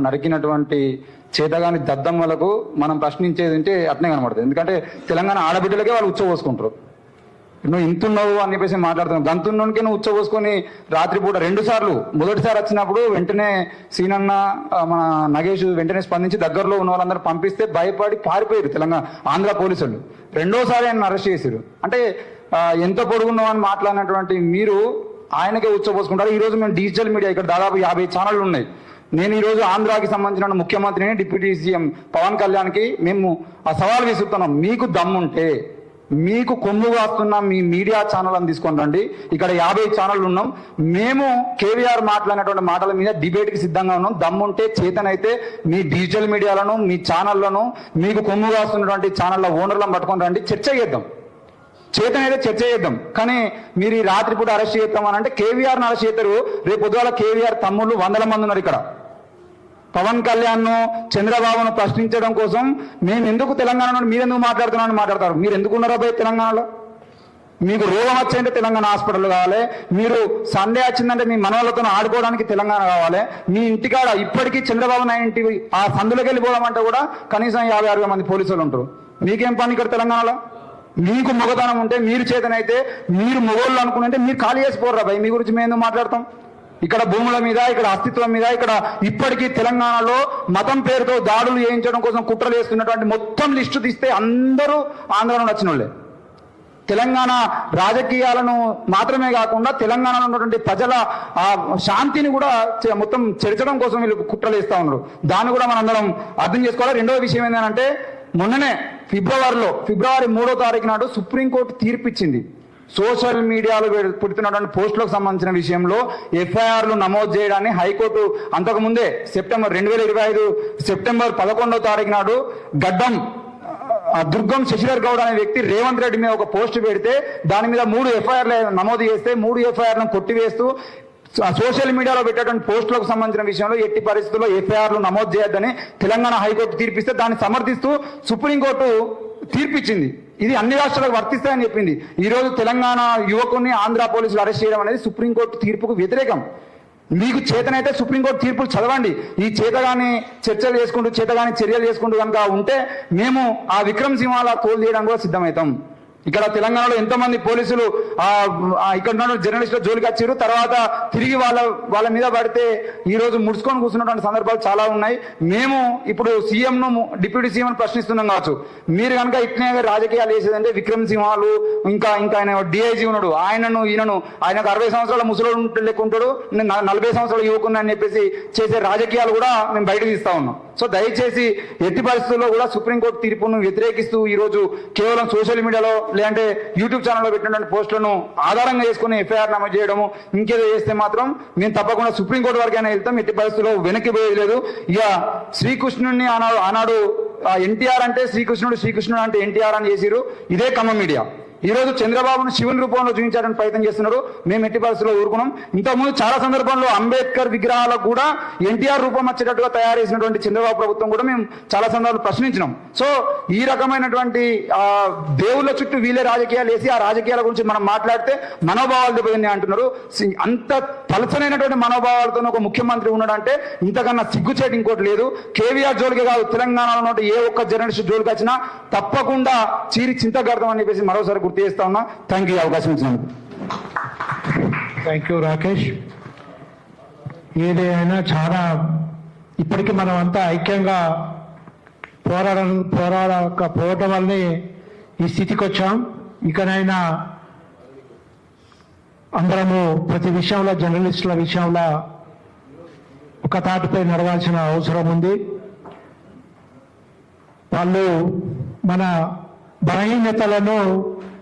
నరికినటువంటి చేతగాని దద్దమ్మలకు మనం ప్రశ్నించేది అంటే అట్నే కనబడుతుంది. ఎందుకంటే తెలంగాణ ఆడబిడ్డలకే వాళ్ళు ఉచ్చబోసుకుంటారు. నువ్వు ఇంతున్నావు అని చెప్పేసి మాట్లాడుతున్నావు. గంతున్నోనికే నువ్వు ఉచ్చబోసుకొని రాత్రిపూట 2 సార్లు, మొదటిసారి వచ్చినప్పుడు వెంటనే సీనన్న మన నగేష్ వెంటనే స్పందించి దగ్గరలో ఉన్న వాళ్ళందరూ పంపిస్తే భయపడి పారిపోయారు తెలంగాణ ఆంధ్ర పోలీసులు. రెండోసారి ఆయన అరెస్ట్ చేశారు. అంటే ఎంత పొడుగున్నావు అని మాట్లాడినటువంటి మీరు ఆయనకే ఉచ్చబోసుకుంటారు. ఈరోజు మేము డిజిటల్ మీడియా ఇక్కడ దాదాపు 50 ఛానళ్ళు ఉన్నాయి. నేను ఈరోజు ఆంధ్రాకి సంబంధించిన ముఖ్యమంత్రిని, డిప్యూటీ సీఎం పవన్ కళ్యాణ్కి మేము ఆ సవాల్ విసురుతున్నాం. మీకు దమ్ముంటే మీకు కొమ్ముగా వస్తున్న మీ మీడియా ఛానల్ అని తీసుకొని రండి. ఇక్కడ 50 ఛానళ్ళు ఉన్నాం. మేము కేవీఆర్ మాట్లాడినటువంటి మాటల మీద డిబేట్కి సిద్ధంగా ఉన్నాం. దమ్ముంటే చేతనైతే మీ డిజిటల్ మీడియాలను, మీ ఛానళ్లను, మీకు కొమ్ముగా వస్తున్నటువంటి ఛానళ్ళ ఓనర్లను పట్టుకొని రండి, చర్చ చేద్దాం. చేతనైతే చర్చ చేద్దాం. కానీ మీరు ఈ రాత్రిపూట అరెస్ట్ చేద్దామని అంటే కేవీఆర్ని అరెస్ట్ చేస్తారు. రేపు పొద్దుగాల కేవీఆర్ తమ్ముళ్ళు 100 మంది ఉన్నారు ఇక్కడ. పవన్ కళ్యాణ్ను, చంద్రబాబును ప్రశ్నించడం కోసం మేము ఎందుకు తెలంగాణలో మీరెందుకు మాట్లాడుతున్నామని మాట్లాడతారు. మీరు ఎందుకు ఉన్నారా భయ తెలంగాణలో? మీకు రోగం వచ్చేంటే తెలంగాణ హాస్పిటల్ కావాలి. మీరు సండే వచ్చిందంటే మీ మనవాళ్ళతో ఆడుకోవడానికి తెలంగాణ కావాలి. మీ ఇంటికాడ ఇప్పటికీ చంద్రబాబు నాయుడు ఇంటి ఆ సందులోకి వెళ్ళిపోవడం అంటే కూడా కనీసం 50-60 మంది పోలీసులు ఉంటారు. మీకేం పని ఇక్కడ తెలంగాణలో? మీకు మొగతనం ఉంటే, మీరు చేతనైతే, మీరు మొగోళ్ళు అనుకుంటే మీరు ఖాళీ చేసిపోర్రా భయ్. మీ గురించి మేము ఎందుకు మాట్లాడతాం? ఇక్కడ భూముల మీద, ఇక్కడ అస్తిత్వం మీద, ఇక్కడ ఇప్పటికీ తెలంగాణలో మతం పేరుతో దాడులు చేయించడం కోసం కుట్రలు చేస్తున్నటువంటి మొత్తం లిస్టు తీస్తే అందరూ ఆంధ్రలో వచ్చిన వాళ్ళే. తెలంగాణ రాజకీయాలను మాత్రమే కాకుండా తెలంగాణలో ఉన్నటువంటి ప్రజల శాంతిని కూడా మొత్తం చెరచడం కోసం వీళ్ళు కుట్రలు చేస్తూ ఉన్నారు. దాన్ని కూడా మనందరం అర్థం చేసుకోవాలి. రెండవ విషయం ఏంటంటే, మొన్ననే ఫిబ్రవరి 3వ తారీఖు నాడు సుప్రీంకోర్టు తీర్పిచ్చింది. సోషల్ మీడియాలో పెడుతున్నటువంటి పోస్టులకు సంబంధించిన విషయంలో ఎఫ్ఐఆర్లు నమోదు చేయడాన్ని హైకోర్టు అంతకుముందే 2025 సెప్టెంబర్ 11వ తారీఖు నాడు గడ్డం దుర్గం శశిధర్ గౌడ్ అనే వ్యక్తి రేవంత్ రెడ్డి మీద ఒక పోస్ట్ పెడితే దాని మీద 3 ఎఫ్ఐఆర్లు నమోదు చేస్తే 3 ఎఫ్ఐఆర్లను కొట్టివేస్తూ సోషల్ మీడియాలో పెట్టేటువంటి పోస్టులకు సంబంధించిన విషయంలో ఎట్టి పరిస్థితుల్లో ఎఫ్ఐఆర్లు నమోదు చేయొద్దని తెలంగాణ హైకోర్టు తీర్పిస్తే దాన్ని సమర్థిస్తూ సుప్రీంకోర్టు తీర్పిచ్చింది. ఇది అన్ని రాష్ట్రాలకు వర్తిస్తాయని చెప్పింది. ఈరోజు తెలంగాణ యువకుని ఆంధ్ర పోలీసులు అరెస్ట్ చేయడం అనేది సుప్రీంకోర్టు తీర్పుకు వ్యతిరేకం. మీకు చేతనైతే సుప్రీంకోర్టు తీర్పులు చదవండి. ఈ చేతగాని చర్చలు చేసుకుంటూ, చేతగాని చర్యలు చేసుకుంటూ కనుక ఉంటే మేము ఆ విక్రమ్ సింహాల తోలు తీయడానికి కూడా సిద్ధమవుతాం. ఇక్కడ తెలంగాణలో ఎంతోమంది పోలీసులు ఇక్కడ ఉన్న జర్నలిస్టుల జోలికి వచ్చారు. తర్వాత తిరిగి వాళ్ళ మీద పడితే ఈ రోజు ముడుచుకొని కూర్చున్నటువంటి సందర్భాలు చాలా ఉన్నాయి. మేము ఇప్పుడు సీఎంను, డిప్యూటీ సీఎం ప్రశ్నిస్తున్నాం కావచ్చు. మీరు కనుక ఇట్నే రాజకీయాలు చేసేదంటే విక్రమ్ సింహాలు, ఇంకా ఆయన డిఐజీ ఉన్నాడు, ఈయనను ఆయనకు 60 సంవత్సరాల ముసలోడు లెక్కుంటాడు, 40 సంవత్సరాల యువకుని అని చెప్పేసి చేసే రాజకీయాలు కూడా మేము బయటకు తీస్తా ఉన్నాం. సో దయచేసి ఎట్టి పరిస్థితుల్లో కూడా సుప్రీంకోర్టు తీర్పును వ్యతిరేకిస్తూ ఈరోజు కేవలం సోషల్ మీడియాలో లేదంటే యూట్యూబ్ ఛానల్లో పెట్టినటువంటి పోస్టులను ఆధారంగా చేసుకుని ఎఫ్ఐఆర్ నమోదు చేయడము ఇంకేదో చేస్తే మాత్రం మేము తప్పకుండా సుప్రీంకోర్టు వరకైనా వెళ్తాం. ఎట్టి పరిస్థితుల్లో వెనక్కి పోయేది లేదు. ఇక శ్రీకృష్ణుడిని ఆనాడు ఎన్టీఆర్ అంటే శ్రీకృష్ణుడు, శ్రీకృష్ణుడు అంటే ఎన్టీఆర్ అని చేసిరు ఇదే ఖమ్మం మీడియా. ఈ రోజు చంద్రబాబును శివుని రూపంలో చూపించడానికి ప్రయత్నం చేస్తున్నారు. మేము ఎట్టి పరిస్థితుల్లో ఊరుకున్నాం. ఇంతకుముందు చాలా సందర్భంలో అంబేద్కర్ విగ్రహాలకు కూడా ఎన్టీఆర్ రూపం వచ్చేటట్టుగా తయారు చేసినటువంటి చంద్రబాబు ప్రభుత్వం కూడా మేము చాలా సందర్భాలు ప్రశ్నించినాం. సో ఈ రకమైనటువంటి దేవుళ్ళ చుట్టూ వీళ్ళే రాజకీయాలు వేసి ఆ రాజకీయాల గురించి మనం మాట్లాడితే మనోభావాలు దెబ్బతిన్నాయి అంటున్నారు. అంత పలసనైనటువంటి మనోభావాలతో ఒక ముఖ్యమంత్రి ఉన్నాడంటే ఇంతకన్నా సిగ్గుచేటు ఇంకోటి లేదు. కేవీఆర్ జోలికి కాదు, తెలంగాణలో ఉన్న ఏ ఒక్క జర్నలిస్ట్ జోలికి వచ్చినా తప్పకుండా చీరి చింతగడతాం అని చెప్పేసి మరోసారి గుర్తు చేస్తా ఉన్నా. థ్యాంక్ యూ అవకాశం ఇచ్చినందుకు. Thank you Rakesh. ఏదైనా చాలా ఇప్పటికీ మనం అంతా ఐక్యంగా పోరాడకపోవటం వల్లనే ఈ స్థితికి వచ్చాం. ఇకనైనా అందరము ప్రతి విషయంలో, జర్నలిస్టుల విషయంలో ఒక తాటిపై నడవాల్సిన అవసరం ఉంది. వాళ్ళు మన బలహీనతలను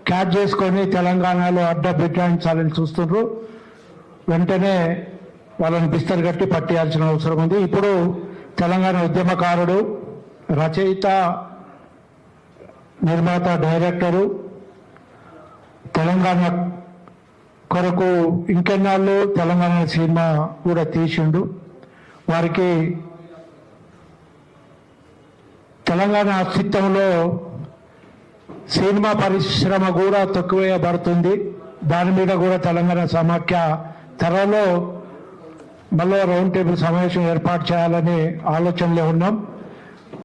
క్యాచ్ చేసుకొని తెలంగాణలో అడ్డబిడ్డాయించాలని చూస్తున్నారు. వెంటనే వాళ్ళని బిస్తరు కట్టి పట్టేయాల్సిన అవసరం ఉంది. ఇప్పుడు తెలంగాణ ఉద్యమకారుడు, రచయిత, నిర్మాత, డైరెక్టరు, తెలంగాణ కొరకు ఇంకెన్నాళ్ళు తెలంగాణ సినిమా కూడా తీసిండు. వారికి తెలంగాణ అస్తిత్వంలో సినిమా పరిశ్రమ కూడా తక్కువేయబడుతుంది. దాని మీద కూడా తెలంగాణ సమాఖ్య త్వరలో మళ్ళీ రౌండ్ టేబుల్ సమావేశం ఏర్పాటు చేయాలని ఆలోచనలో ఉన్నాం.